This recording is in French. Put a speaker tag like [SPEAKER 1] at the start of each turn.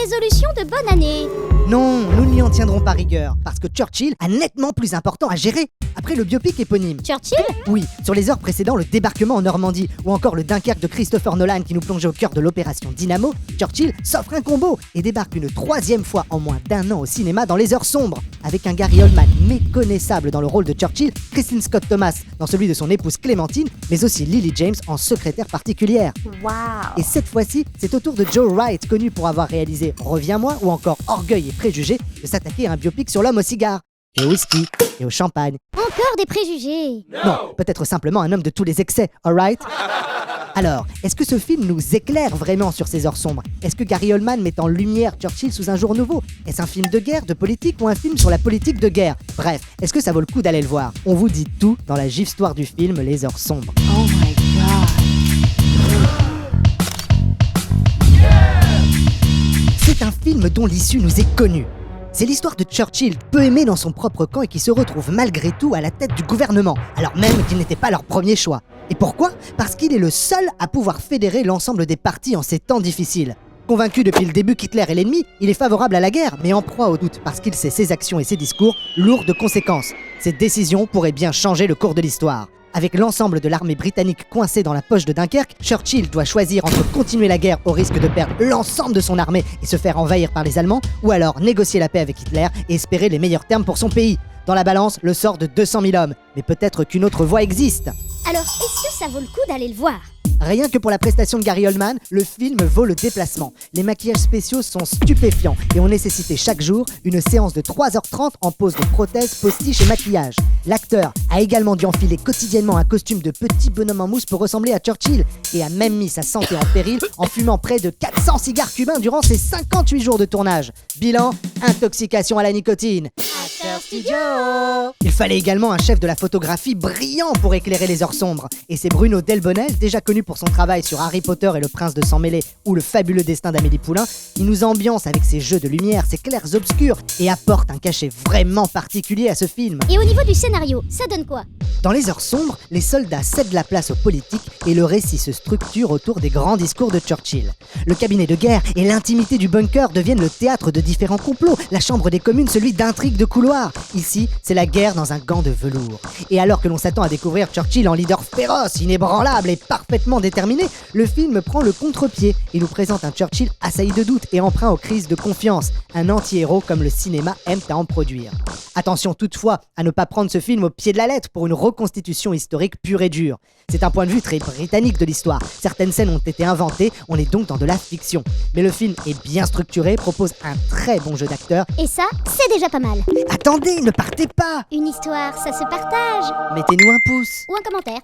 [SPEAKER 1] résolutions de bonne année.
[SPEAKER 2] Non, nous n'y en tiendrons pas rigueur, parce que Churchill a nettement plus important à gérer. Après le biopic éponyme.
[SPEAKER 1] Churchill?
[SPEAKER 2] Oui, sur les heures précédant le débarquement en Normandie, ou encore le Dunkerque de Christopher Nolan qui nous plongeait au cœur de l'opération Dynamo, Churchill s'offre un combo et débarque une 3e fois en moins d'1 an au cinéma dans Les Heures Sombres, avec un Gary Oldman méconnaissable dans le rôle de Churchill, Kristen Scott Thomas dans celui de son épouse Clémentine, mais aussi Lily James en secrétaire particulière.
[SPEAKER 1] Waouh!
[SPEAKER 2] Et cette fois-ci, c'est au tour de Joe Wright, connu pour avoir réalisé Reviens-moi ou encore Orgueil et Préjugés, de s'attaquer à un biopic sur l'homme au cigare, et au whisky, et au champagne.
[SPEAKER 1] Encore des préjugés.
[SPEAKER 2] Non, peut-être simplement un homme de tous les excès, alright? Alors, est-ce que ce film nous éclaire vraiment sur ces heures sombres? Est-ce que Gary Oldman met en lumière Churchill sous un jour nouveau? Est-ce un film de guerre, de politique ou un film sur la politique de guerre? Bref, est-ce que ça vaut le coup d'aller le voir? On vous dit tout dans la gifle-histoire du film Les Heures Sombres.
[SPEAKER 1] Oh my god.
[SPEAKER 2] C'est un film dont l'issue nous est connue. C'est l'histoire de Churchill, peu aimé dans son propre camp et qui se retrouve malgré tout à la tête du gouvernement, alors même qu'il n'était pas leur premier choix. Et pourquoi? Parce qu'il est le seul à pouvoir fédérer l'ensemble des partis en ces temps difficiles. Convaincu depuis le début qu'Hitler est l'ennemi, il est favorable à la guerre, mais en proie au doute parce qu'il sait ses actions et ses discours lourds de conséquences. Ses décisions pourraient bien changer le cours de l'histoire. Avec l'ensemble de l'armée britannique coincée dans la poche de Dunkerque, Churchill doit choisir entre continuer la guerre au risque de perdre l'ensemble de son armée et se faire envahir par les Allemands, ou alors négocier la paix avec Hitler et espérer les meilleurs termes pour son pays. Dans la balance, le sort de 200 000 hommes. Mais peut-être qu'une autre voie existe.
[SPEAKER 1] Alors, est-ce que ça vaut le coup d'aller le voir?
[SPEAKER 2] Rien que pour la prestation de Gary Oldman, le film vaut le déplacement. Les maquillages spéciaux sont stupéfiants et ont nécessité chaque jour une séance de 3h30 en pose de prothèses, postiches et maquillage. L'acteur a également dû enfiler quotidiennement un costume de petit bonhomme en mousse pour ressembler à Churchill et a même mis sa santé en péril en fumant près de 400 cigares cubains durant ses 58 jours de tournage. Bilan, intoxication à la nicotine. Il fallait également un chef de la photographie brillant pour éclairer les heures sombres. Et c'est Bruno Delbonnel, déjà connu pour son travail sur Harry Potter et le Prince de Sang Mêlé ou le fabuleux destin d'Amélie Poulain, qui nous ambiance avec ses jeux de lumière, ses clairs obscurs et apporte un cachet vraiment particulier à ce film.
[SPEAKER 1] Et au niveau du scénario, ça donne quoi?
[SPEAKER 2] Dans les heures sombres, les soldats cèdent la place aux politiques et le récit se structure autour des grands discours de Churchill. Le cabinet de guerre et l'intimité du bunker deviennent le théâtre de différents complots, la chambre des communes celui d'intrigues de couloirs. Ici, c'est la guerre dans un gant de velours. Et alors que l'on s'attend à découvrir Churchill en leader féroce, inébranlable et parfaitement déterminé, le film prend le contre-pied et nous présente un Churchill assailli de doutes et emprunt aux crises de confiance, un anti-héros comme le cinéma aime à en produire. Attention toutefois à ne pas prendre ce film au pied de la lettre pour une reconstitution historique pure et dure. C'est un point de vue très britannique de l'histoire. Certaines scènes ont été inventées, on est donc dans de la fiction. Mais le film est bien structuré, propose un très bon jeu d'acteurs.
[SPEAKER 1] Et ça, c'est déjà pas mal.
[SPEAKER 2] Attendez, ne partez pas!
[SPEAKER 1] Une histoire, ça se partage.
[SPEAKER 2] Mettez-nous un pouce!
[SPEAKER 1] Ou un commentaire.